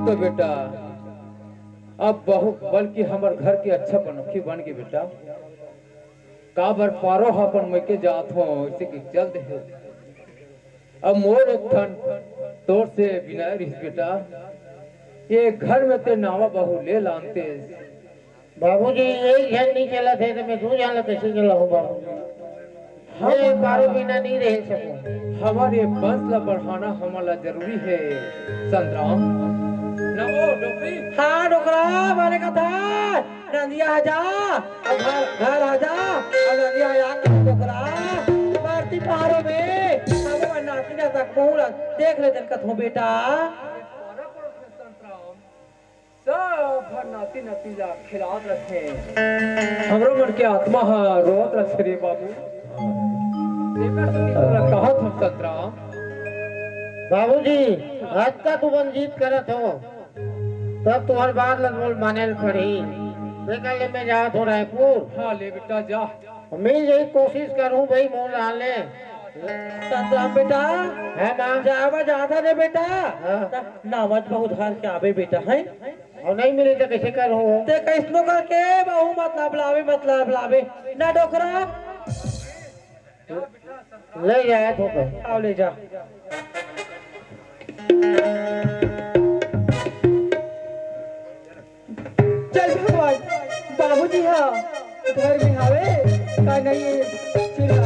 तो बेटा अब बहु बल्कि हमार घर के अच्छा बनखी बन के बेटा का बर पारो अपन मैं के जात हो इसे के चल दे। अब मोर एक ठन तोर से बिना रही बेटा ये घर में ते नावा बहु ले लानते। बाबूजी यही ध्यान नहीं चला थे तो मैं तू जान कैसे चला हूँ बाबूजी। हम पारो बिना नहीं रह सकूं। हमारे बंश ला बढ़ाना हमारा जरूरी है संतराम। नमो डोकरी। हाँ डोकरा मारे का था नंदिया आजा घर घर आजा और नंदिया आया डोकरा मारती पहाड़ों में हम नाती ना तक पहुंच देख ले दिन कथों बेटा सब नाती नतीजा खिलाफ रखे हमरो मन के आत्मा रोत रखे रे बाबू। कहा था संतराम बाबूजी आज का तू जीत करत हो तब तुम्हारी बात लगभग माने पड़ी। निकल में जा तो रायपुर। हाँ ले बेटा जा। मैं यही कोशिश करूं भाई मोल डालने संतराम बेटा है मां जावा जाता रे बेटा हाँ। नावत बहुत हार के आवे बेटा है और नहीं मिले तो कैसे करूं ते कैसनो करके बहु मतलब लावे ना डोकरा ले जाए तो आओ ले जा। चल भगवान बाबूजी हाँ घर में आवे का नहीं चिल्ला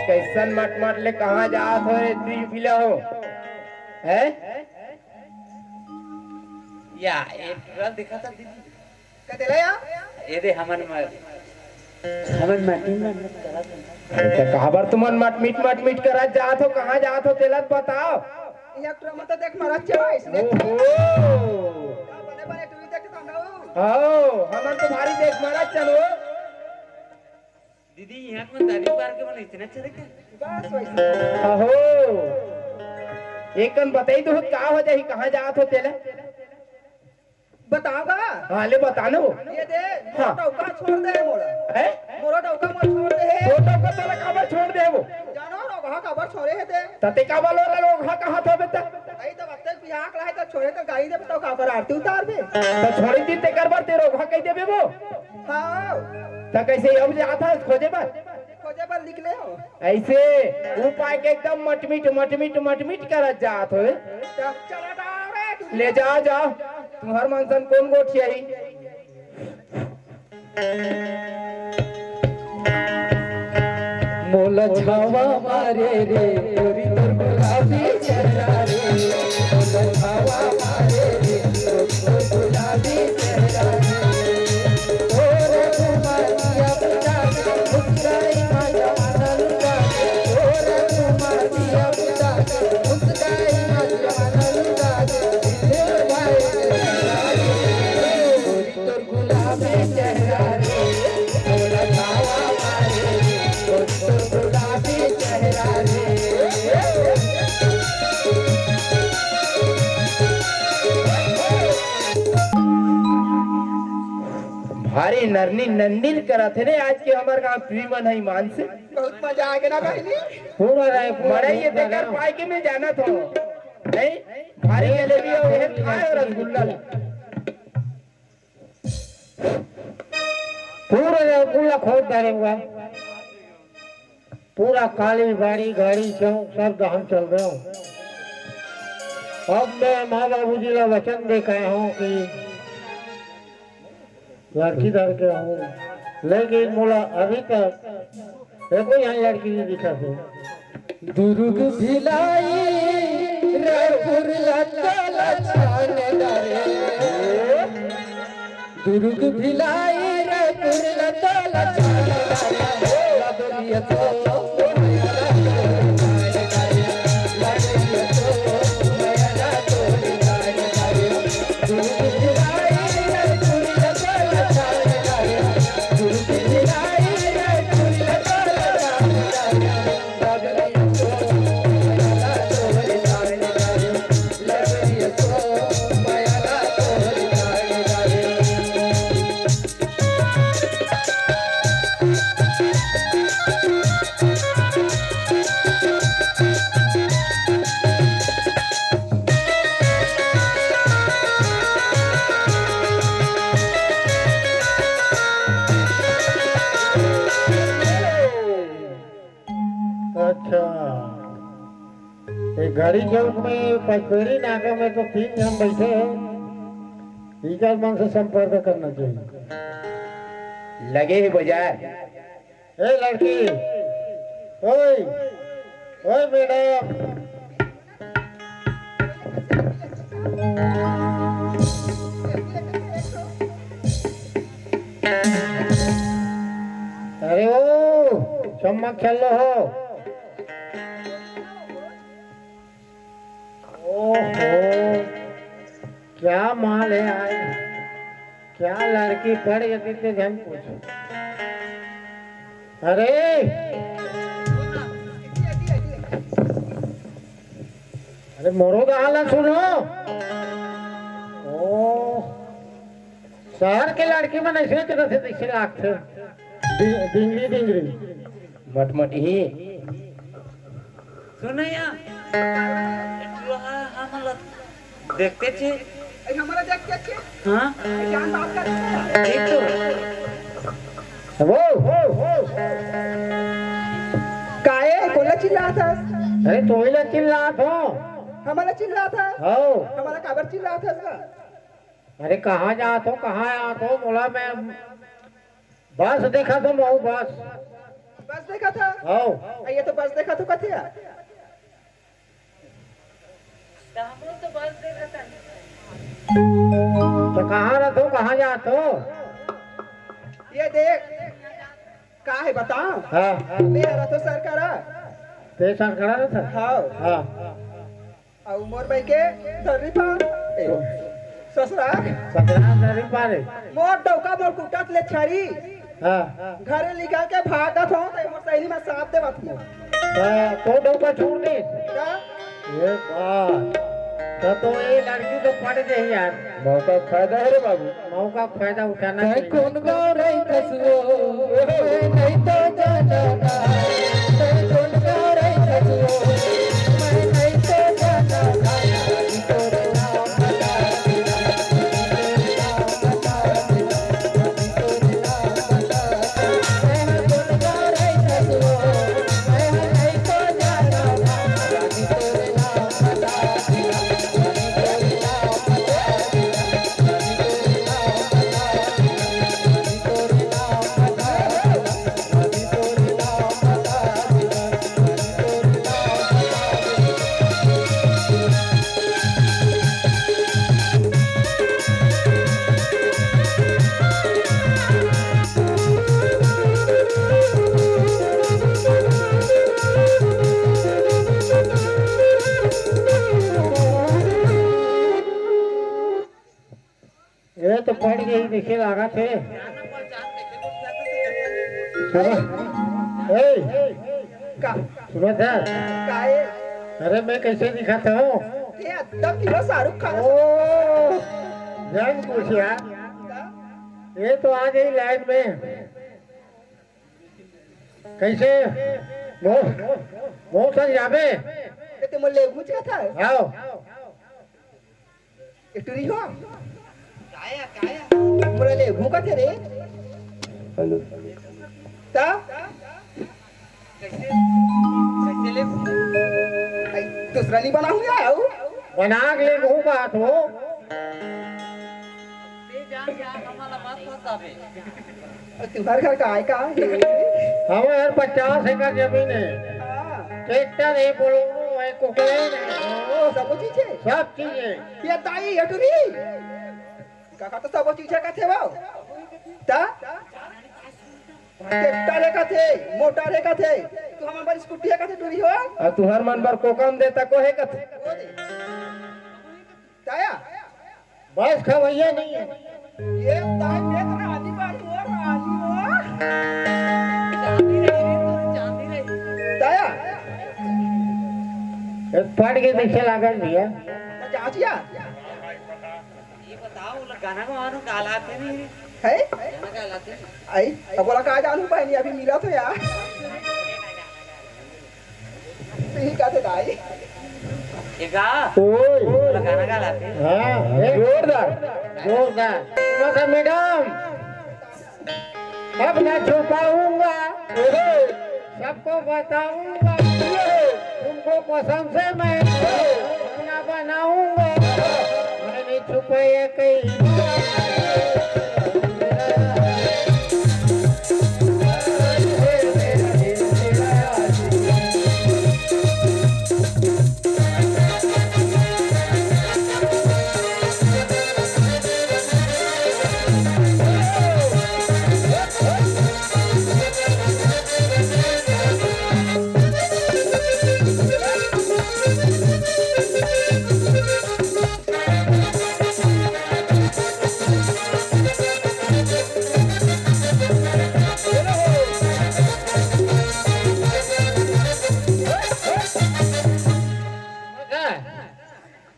कैसन मट मट ले कहाँ जात हो रे तू पिला हो है या ये पूरा दिखा था दीदी कते ले या ये दे हमन माटी में मत करा तो कहां पर तुमन मट मीट करा जात हो कहाँ जात हो तेला बताओ या तो मत देख महाराज चला इसने ओहो बने बने तू देखता ना आओ हमन तो भारी देख महाराज चलो दीदी यहाँ को दादी पार के मन इतना अच्छा देखे बस वैसे अहो एकन बताई तो का हो जाही कहाँ जात हो तेला बताओगा हां ले बतानो ये दे हाँ। टौका छोड़ दे मोला है मोरा टौका मत छोड़ दे फोटो को तोला काबर छोड़ दे वो जानो ना कहां काबर छोड़े है दे तते का बोलो रे लोग हा कहां तो बेटा आई तो वक्त बियाह करा तो छोड़े तो गाड़ी दे तो काबर आरती उतार दे तो छोड़ी दी ते करबर तेरो हा कह देबे वो हां तो कैसे अब जाता खोजे बस खोजे पर लिख ले हो ऐसे उपाय के एकदम मटमिट कर जात हो चला डाल रे तू ले जा तुम्हार मनसन कौन गोठी आई मोला छावा मारे रे तोरी तोर गुलाबी चेहरा रे मोला छावा मारे रे तोर गुलाबी चेहरा रे तोरे कुमारिया पिता मुस्काई माया नलुका तोरे कुमारिया पिता मुस्काई माया नलुका दिल भाई तोरी तोर गुलाबी चेहरा रे मोला छावा मारे रे तोर गुलाबी चेहरा रे भारी नरनी नंदिन करा थे ने आज के हमार गांव प्रीमन है मान से बहुत मजा आ गया ना बहनी पूरा रायपुर मरे ये देखकर पाई के में जाना था नहीं भारी जलेबी और ये खाए और रसगुल्ला पूरा रायपुर खोद डाले हुआ पूरा काली बाड़ी गाड़ी चौक सब दहन चल रहे हो। अब मैं माँ बाबूजी का वचन दे के आया हूँ कि लड़की दर के हूँ लेकिन मोला अभी तक देखो यहाँ लड़की नहीं दिखा थे। दुर्ग भिलाई रायपुर लताला छानदारे दुर्ग भिलाई रायपुर लताला छानदारे लबरिया तो अच्छा, ये घड़ी चौक में पचपेड़ी नाका में तो 3 जन बैठे हैं। इनका मन से संपर्क करना चाहिए। लगे ही बाजार। ए लड़की, ओए ओए मैडम, अरे ओ चम्मच खेल लो हो। ओहो, क्या माल है आज, क्या लड़की पढ़ गई थे धन पूछो। अरे अरे मोरो का हालत सुनो। ओ शहर के लड़की में ऐसे तरह से दिखे लागते डिंगरी डिंगरी मटमटी ही सुनैया हमला देखते थे हमारा देख के हाँ क्या बात कर रहे हैं? एक तो वो काहे कोला चिल्ला था? अरे तो ही चिल्ला तो हमारा चिल्ला था? हो। हमारा काबर चिल्ला था इसका? अरे कहाँ जा तो कहाँ आ तो बोला मैं बस देखा तो मैं बस बस देखा था? हो। ये तो बस देखा तो कथे है? तो बस देखा था तो कहाँ रह तो कहाँ जा तो ये देख का है बता? हाँ मेरा रहा तो सरकार पेशा खड़ा रहा था। हाँ हाँ और मोर भाई के धरनी पा ससुरा सत्रह दरी पारे। मोर डौका मोर कुटत ले छरी हाँ घरे निकाल के भागत हो तो मोर सहेली में साथ देवत हो तो डौका छोड़ दे क्या? ये बात तो ये लड़की तो पड़ गई यार। मौका फायदा है रे बाबू मौका का फायदा उठाना मैं चाहिए। कौन गाँव रही खसुओ मैं नहीं तो जाना ना मैं कौन गाँव रही खसुओ मैं नहीं तो जाना ना तोरे नाम बता दिला तोरे नाम बता दिला तोरे नाम बता मैं कौन गाँव रही खसुओ मैं नहीं तो जाना ना तोरे नाम बता दिला तोरे नाम बता दिला ये तो पड़ गई देखे लगा थे। सुनो ए का सुनो था। काहे? अरे मैं कैसे दिखाता हूँ। ये 10 किलो शाहरुख खान ओ जान पूछिया ये तो आ गई लाइन में कैसे वो सर जाबे ये तो मोर ले गुज का था आओ इटरी हो मोर ले घू का थे रे ता कैसे ले आई, दूसरा नहीं बना हुआ है बना के ले घू बात हो ले जा आम्हाला मत फसावे तुम्हारे घर का है का हमारे 50 एकड़ जमीन है, ट्रैक्टर है, बोलो है, कुकड़े है, सब चीज है सब चीजें। ये ताई हटुरी काका तो सब चीज का थे वाओ ता ट्रैक्टर है का थे, मोटर है का थे, तू हमारे बार स्कूटी है का थे टूरी हो और तू हर मन बार को काम देता को है कथे ताया बस खवैया नहीं है। ये ताई मैं तो आनी बार हुआ आनी हुआ चांदी रही ताया फट के पीछे लागल भैया। चाचिया ये बताओ गाना को मानो गालाते नहीं है गाना गालाते आई अब बोला कहा जानू पहनी अभी मिला तो यार सही कहते ताई ये गा ओए गाना गालाते हाँ जोरदार जोरदार। मगर मैडम अब न छुपाऊंगा, सबको बताऊंगा, तुमको कसम से मैं अपना बनाऊंगा, मैंने छुपाया कहीं।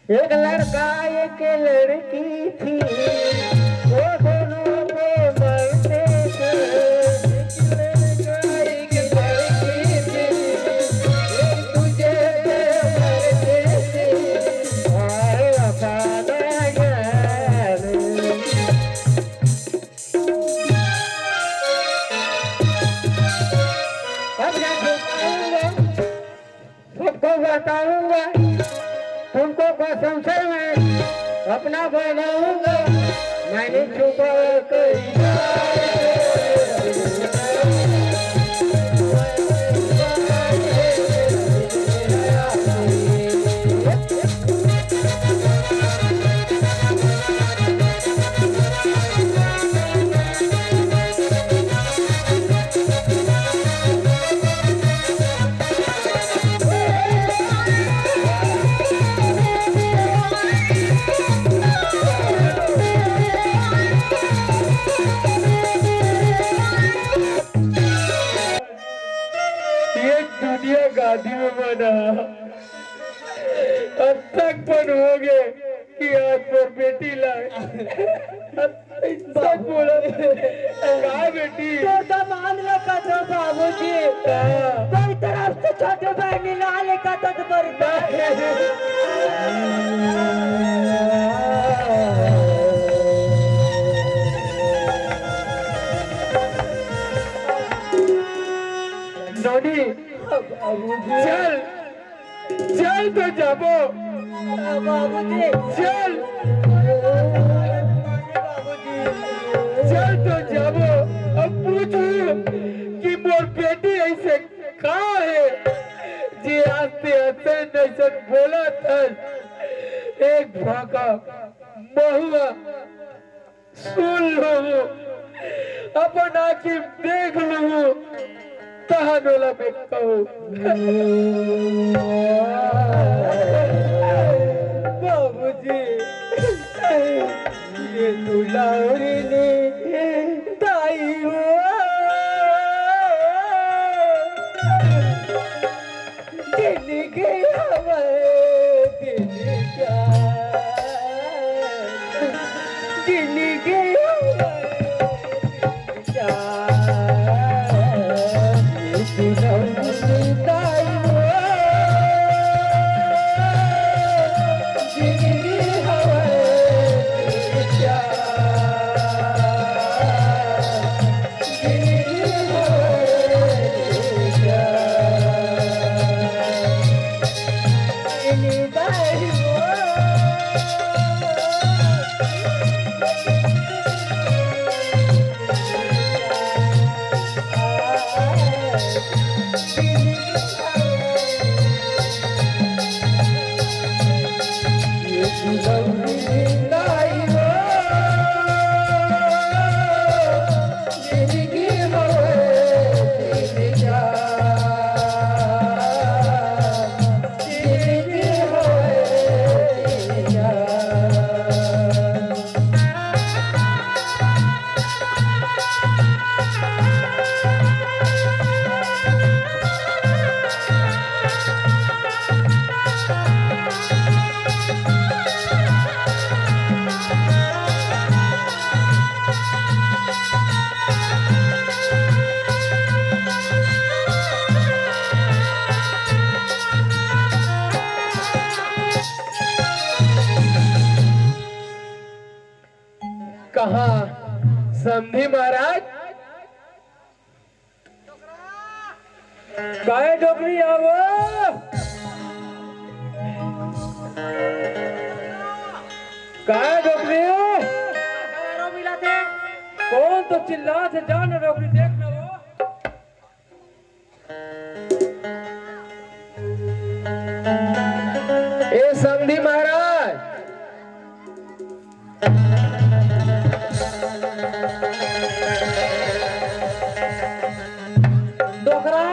एक लड़का एक लड़की थी, वो दोनों पे मरते थे। एक लड़का एक लड़की थी, एक दूजे पे मरते थे। हाय वफादार यार। अब मैं छुपाऊंगा, सबको बताऊंगा, तुमको कसम से मैं अपना बनाऊंगा, मैंने छुपा दुनिया गादी में बना, अब तक बन हो गए कि आज पर बेटी लाए। सच बोला कहा बेटी तो मान लेका तो बाबूजी कोई तरफ से छोटे बहनी ला लेका तो बरदा नोनी चल चल तो जाबो बाबूजी चल बाबूजी चल तो जाबो। अब पूछू कि मोर बेटी ऐसे कहा है जी आते आते नैसन बोला था। एक भाका बहुआ सुन लो, अपन आँखी देख लो, तहनोला में कहो बाबूजी ये दुलारी ने दाई हो दिल के हवाए दिल का दिल के समधी महाराज काहे डोकरी आवो काहे डोकरी हमारो मिला थे कौन तो चिल्ला थे जान डोकरी देख ना वो ए समधी महाराज डोकरा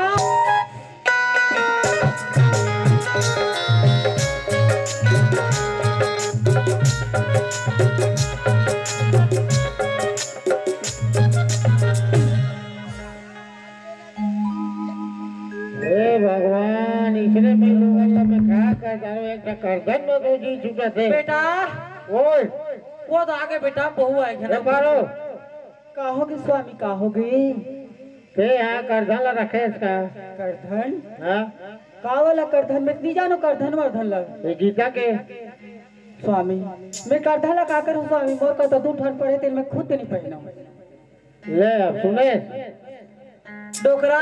हे भगवान इसने मैं लोगों में क्या कर डालो एक करदन में दो जी छूटे थे बेटा ओए वो तो आगे बेटा बहू आएगी ये पारो कहोगे स्वामी कहोगे ते यहाँ करधन ला रखे इसका करधन हाँ का वाला करधन में नहीं जानो करधन वर्धन लग ये गीता के स्वामी मैं करधन लगा कर हूँ स्वामी मोर का तो दू ठन पड़े तेल मैं खुद नहीं पहना ले अब सुने डोकरा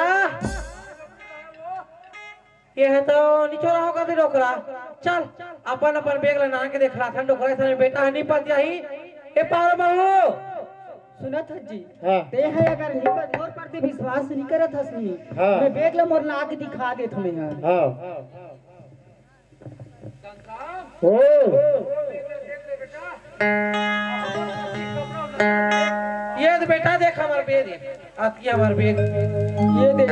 ये है तो निचोरा होगा थे डोकरा चल अपन अपन बेग लेना के देख रहा था डोकरा इतना बेटा है नहीं पाती ही ए पारो बहू सुना था जी हाँ ते है अगर नहीं पर मोर पर ते विश्वास नहीं करत हसनी हाँ। मैं बेग ले मोर ला के दिखा दे तुम्हें हाँ ओ ये तो बेटा देख हमार बेग आती हमार बेग ये दे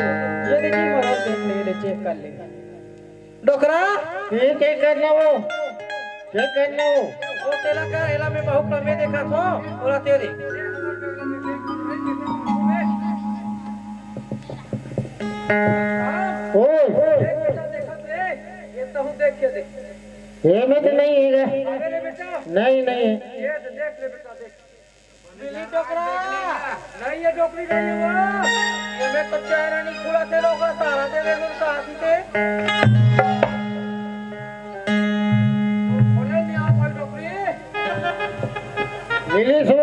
जी मोर देख ले चेक कर ले डोकरा ये चेक करना वो चेक करना वो ओ तेला कर एला में बहुत कम में देखा थो ओला तेरे ओ ये तो हूँ देख के देख ये में तो नहीं है मेरे बेटा नहीं नहीं है ये तो देख ले बेटा देख बिल्ली डोकरा नहीं ये डोकरी नहीं है वो ये में तो चेहरा नहीं खुला थे लोग सारा दे दे उनका हाथी थे बोले नहीं आप कोई डोकरी मिली सो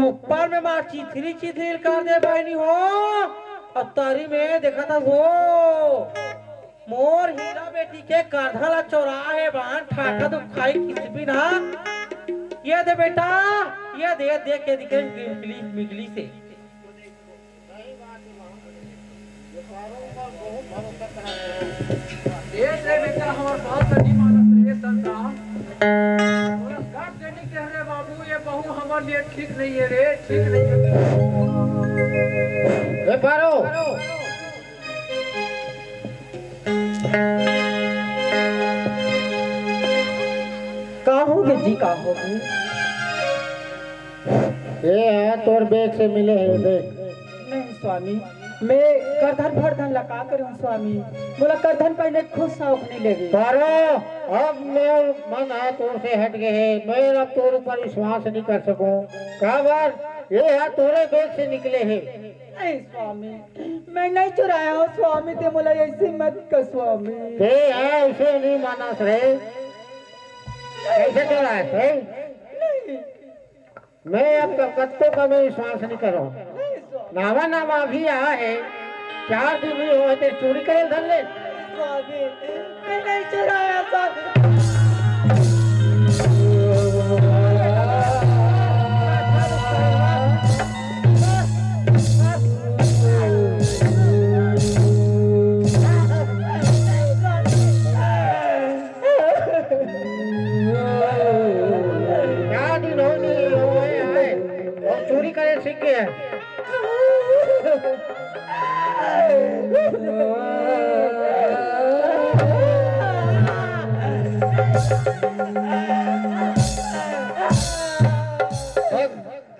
ऊपर में मार चिथरी चिथरी कर दे बहनी हो अब तारी में देखा था वो मोर हीरा बेटी के करधला चौराहे बांध ठाका तो खाई किस भी ना ये दे बेटा ये दे के दिखे मिगली से देख ले बेटा हमारे बात नहीं मानत ये संता और काट देने के रे बाबू ये बहू हमारे लिए ठीक नहीं है रे ठीक नहीं है ए पारो कहोगे जी कहोगे ये है तोर बेग से मिले है देख नहीं स्वामी मैं करधन भरधन लगा कर हूँ स्वामी बोला करधन पहने खुद शौक नहीं लगे पारो अब मैं मन है तोर से हट गए है मैं अब तोर ऊपर विश्वास नहीं कर सकूं कहा बार ये है तोरे बेग से निकले हैं नहीं स्वामी मैं नहीं चुराया हूँ स्वामी ते बोला ऐसे मत कर स्वामी ते है उसे नहीं माना रे कैसे चला है मैं अब कत्तों का मैं विश्वास नहीं करूं नावा नामा अभी आया है 4 दिन भी हुए थे चोरी करे धन ले स्वामी मैं नहीं चुराया स्वामी क्या दिन हो नहीं हुए हैं और चोरी करे सीख गए हैं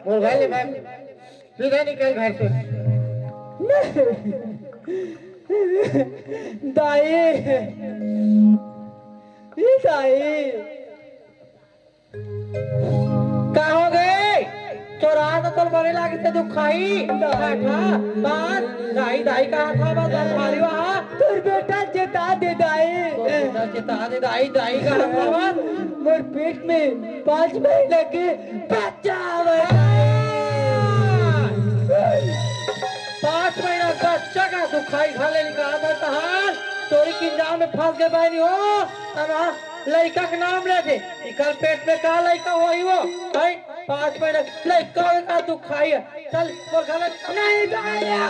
मोबाइल में सीधा निकल घर से दाई ये दाई कहाँ हो गए चौराहा तो तो तोर बने लागे ते दुखाई बैठा बात दाई दाई का था बात मारी वहां तोर बेटा जता दे दाई बेटा चिता दे दाई दाई का था बात मोर पेट में 5 महीने के बच्चा आवे 5 महीना का बच्चा का दुखाई खा ले निकाला था तहार चोरी की जाल में फंस गए भाई हो अब लड़का का नाम ले दे निकल पेट में का लड़का होई वो भाई 5 महीना लड़का का दुखाई है चल वो घर नहीं जाया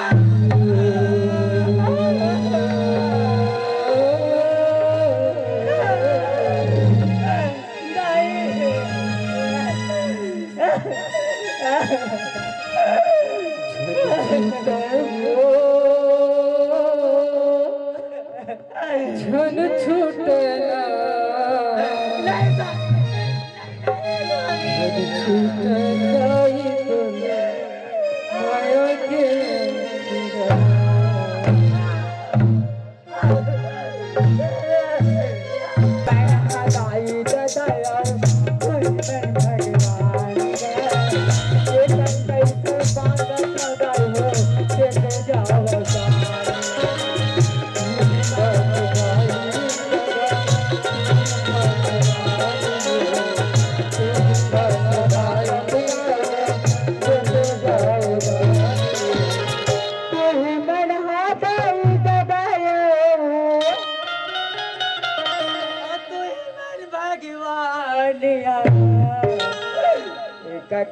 छन छूटना छूट जाई तो माया के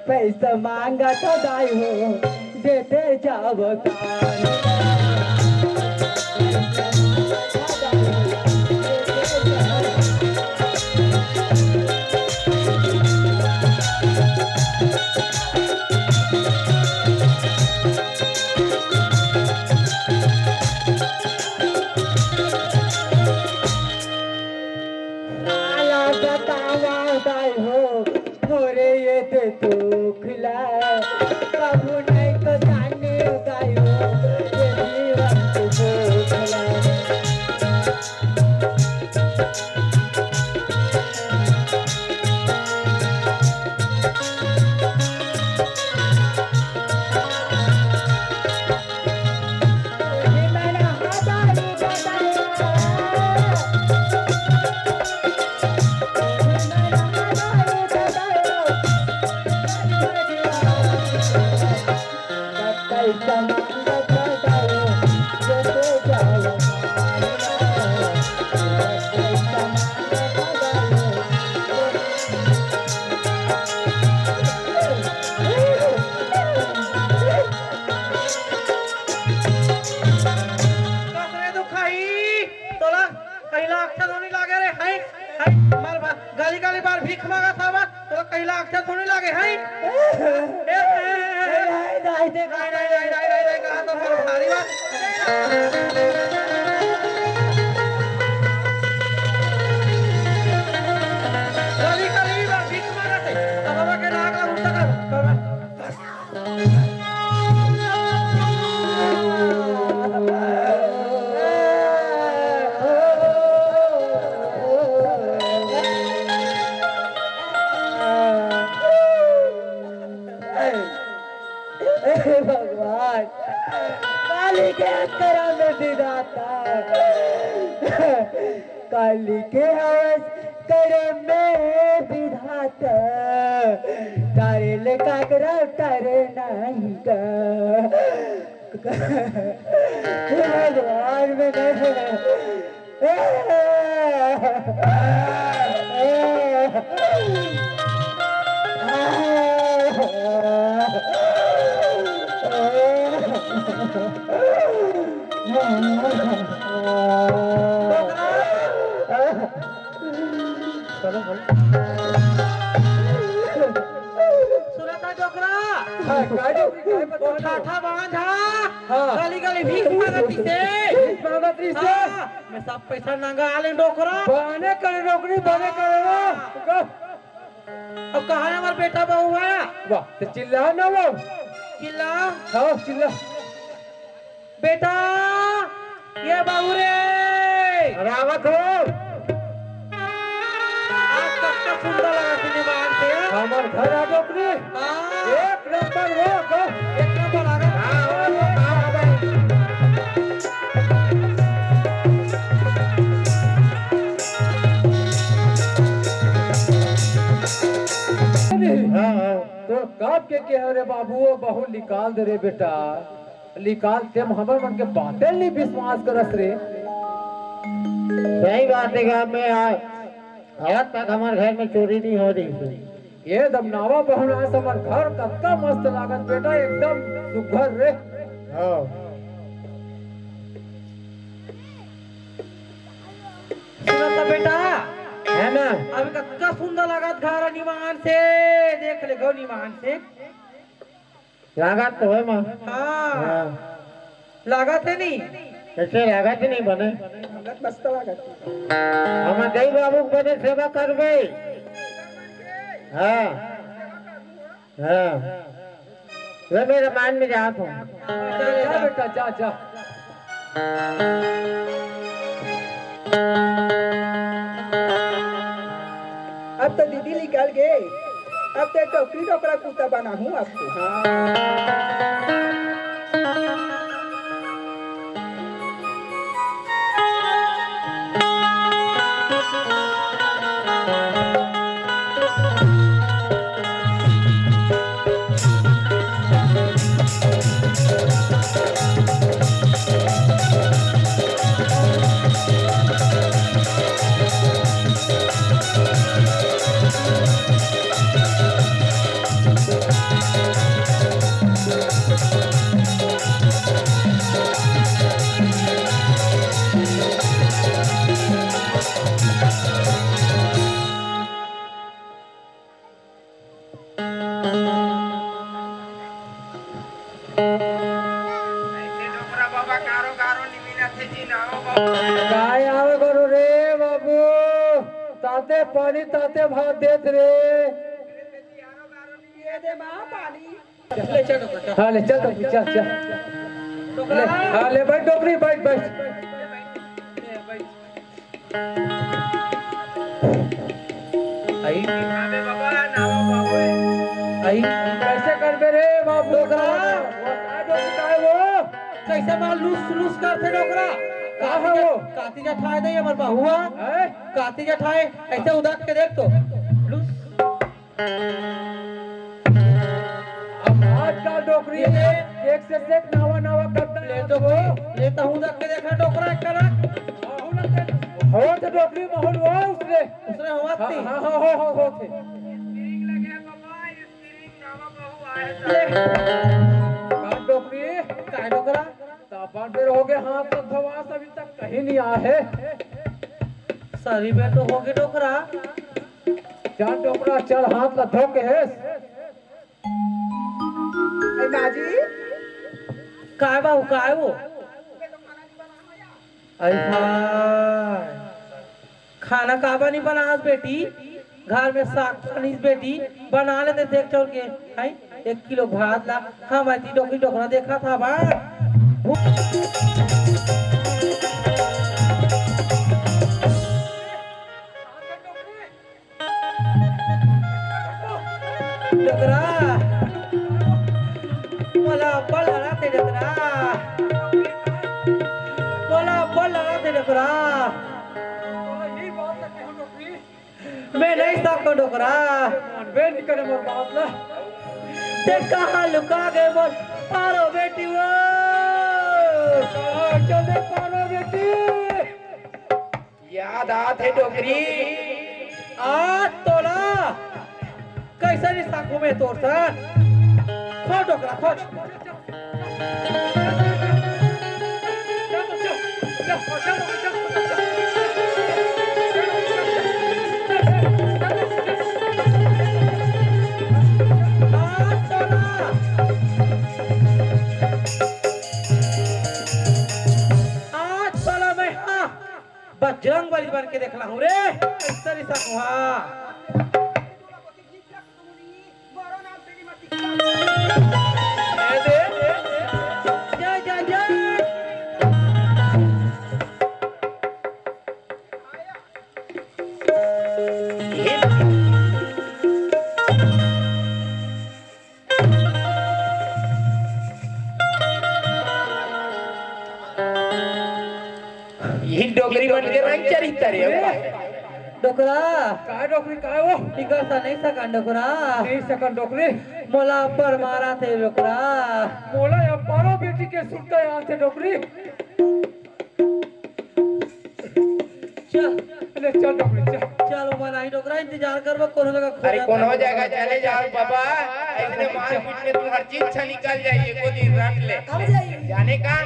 पैसा मांगा तो दाई हो देते जाओ गाली गाली बार भीख मांगा था बा तो कहला अक्षर थोड़ी लागे है नहीं कहा तो फिर भारी बात गाली गाली बार भीख मांगा थे तब बाबा के नाक ला उठा कर भगवान काली के अंतरा में विधाता काली के हवस करे में विधाता तारे ले काकरा तारे नहीं का भगवान में सुनता डोकरा ठाठा बांधा गली गली भीख मांगती से मैं सब पैसा नंगा आले डोकरा बने करे नौकरी बने करे ना अब कहाँ है हमारा बेटा बहू है वाह तो चिल्ला ना वो चिल्ला हाँ चिल्ला बेटा ये बहू रे रावत हो आज तक का सुंदर लगा तुझे बांधते हैं हमार घर आ डोकरी एक नंबर वो गो एक नंबर आ गया हाँ हाँ तो कब के अरे बाबू बहु निकाल दे रे बेटा निकाल तेम हमर मन के बातें नहीं विश्वास करस रे सही बात है गाँव में आज तक हमारे घर में चोरी नहीं हो रही थी। ये दम नावा बहुना हमर घर कत्ता मस्त लागत बेटा एकदम सुघर रे हाँ सुना था बेटा है ना अभी कितना सुंदर लागत घर निमान से देख ले गो निमान से लागत तो है माँ हाँ हाँ लागत है नहीं ऐसे लागत ही नहीं बने लागत मस्त लागत हम दई बाबू के बने सेवा करबे हाँ हाँ वे मेरे मान में जात हूँ जा बेटा जा जा अब तो दीदी निकल गए अब तो टोकरी टोकरा कुत्ता बना हूँ आपको काय आवे करो रे बाबू ताते पानी ताते भात देत रे ये दे माँ पानी ले चल डोकरा हाँ ले चल डोकरी चल चल ले हाँ ले बैठ डोकरी बैठ बैठ आई आई कैसे कर बे रे बाप डोकरा वो कैसे माल लूस लूस करते डोकरा का है वो काती जा ठाए दे हमर बहुआ है काती जा ठाए ऐसे उदास के देख तो लूस अब आज का डोकरी एक से एक नवा नवा करता ले तो वो लेता हूं देख के देखा डोकरा करा हो तो डोकरी माहौल हुआ उसने उसने हुआ हाँ थी हाँ हाँ हो थे का डोकरी काय डोकरा तापमान पे रहोगे हाथ तो धवास अभी तक कहीं नहीं आया है सरी पे तो होगे डोकरा चार डोकरा चल हाथ ला धो के है ए माँ जी काय बाबू काय वो ऐसा खाना काबा नहीं बना आज बेटी घर में साग पानी बेटी बना लेते देख चल के हाय 1 किलो भात ला हम आती डोकरी डोकरा देखा था बा डोकरा मला बल लड़ाते डोकरा मला बल लड़ाते डोकरा मैं नहीं सकता डोकरा वे निकले मोर बात ला ते कहाँ लुका गए बोल पारो बेटी वो चले पारो बेटी याद आते डोकरी आज तोला कैसे नहीं साखू में तोड़ सन खो डोकरा खोज आज तोला आज तोला मैं हाँ बजरंग बली बन के देखला हूँ रे कैसे नहीं साखू हाँ जा जा जा नहीं करे डोकरा काय डोकरी काय वो टिकर सा नहीं सकन डोकरा नहीं सकन डोकरी मोला पर मारा थे डोकरा मोला या पारो बेटी के सुनता यहाँ से डोकरी चल अरे चल डोकरी चल चलो मैं नहीं डोकरा इंतजार करबो कोनो जगह खो अरे कौन हो जाएगा चले जाओ बाबा इतने मार पीट में तू हर चीज अच्छा निकल जाइए को दिन रख ले जाने का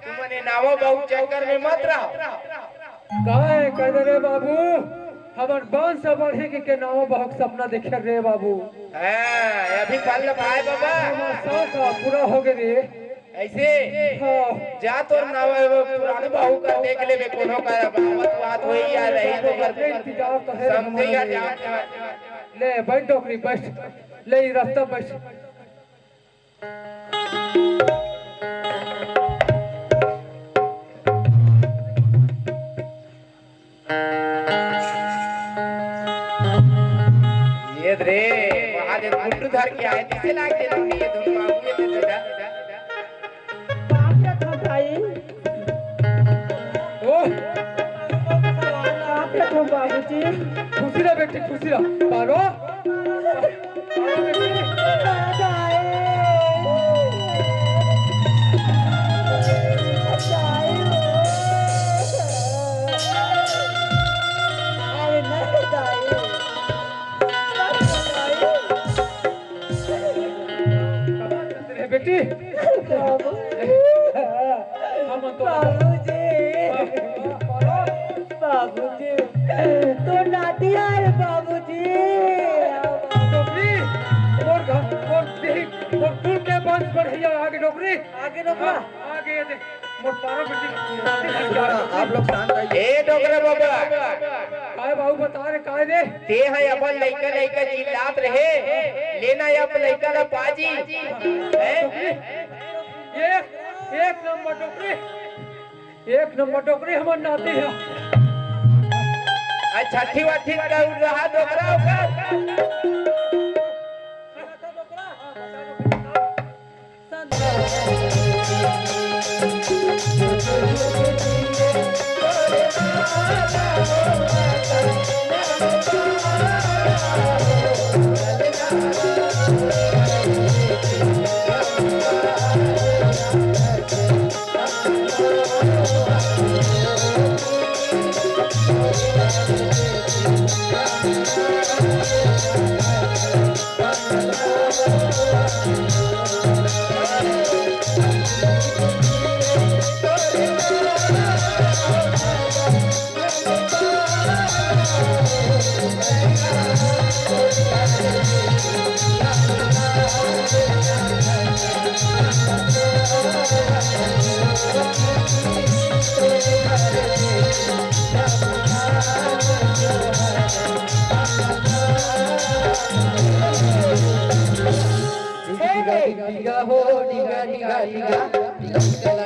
तुमने नावो बहु चक्कर में मत रहो काय कह रे बाबू हमर बांस से बढ़े के नाव बहुत सपना देखे रे बाबू हां अभी फल पाए बाबा हमारा शौक पूरा हो गए रे ऐसे हाँ जा तो नाव पुराने बाहू का देख लेबे कोनो का बात होई या रही तो कर इंतजार तो है समझेगा जा ले बैठ डोकरी बैठ ले ई रास्ता बैठ ये रे महादेव गुड्डू धर के आए किसे लाग दे दूंगी ये दोनों बाबू ये दे दे बाप रे तो भाई ओ बाप रे तो बाबूजी खुशी रे बेटी खुशी रे पारो बेटी हम तो बाबूजी तो नाती है बाबूजी डोकरी मोर घर मोर देही मोर दूर के बंस बढ़िया आगे डोकरी आगे डोकरा आगे दे मोर पारो बेटी आप लोग शांत रहिए ए डोगरे बाबा काय बाबू बता रे काय दे ते है अपन लइका लइका चिल्लात रहे लेना या अपन लइका ला पाजी एक नंबर डोकरी हमर नाती है छठी वठी का रहा डोगरा ओकर डिगा हो डिगा डिगा डिगा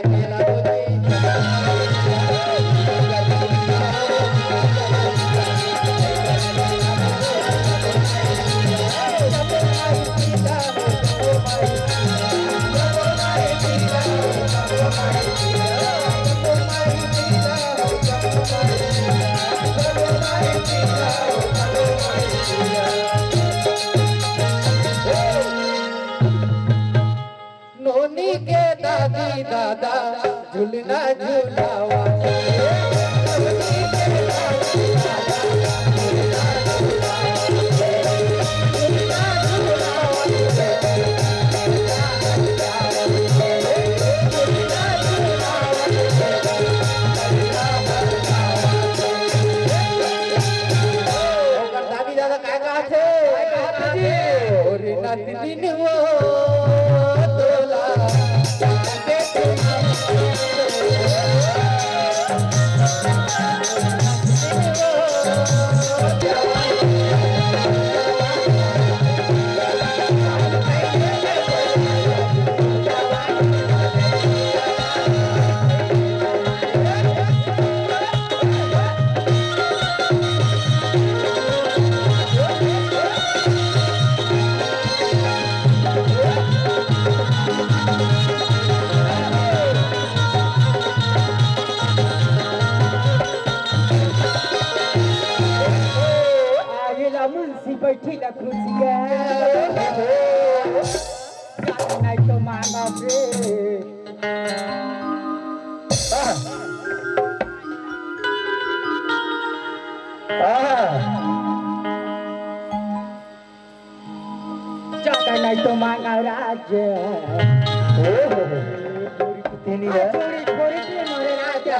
नोनी के दादी दादा झूलना झूलावा दादी दादा क्या कहा थे और नाती वो कुर्सी बैठी ला खुशिया नहीं तो मांगा ज्यादा नहीं तो मांगा राज्य थोड़ी थोड़ी मोरे राजा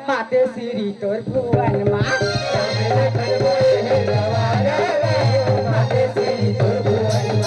माते श्री तोर भुवन मा माते श्री तोर भुवन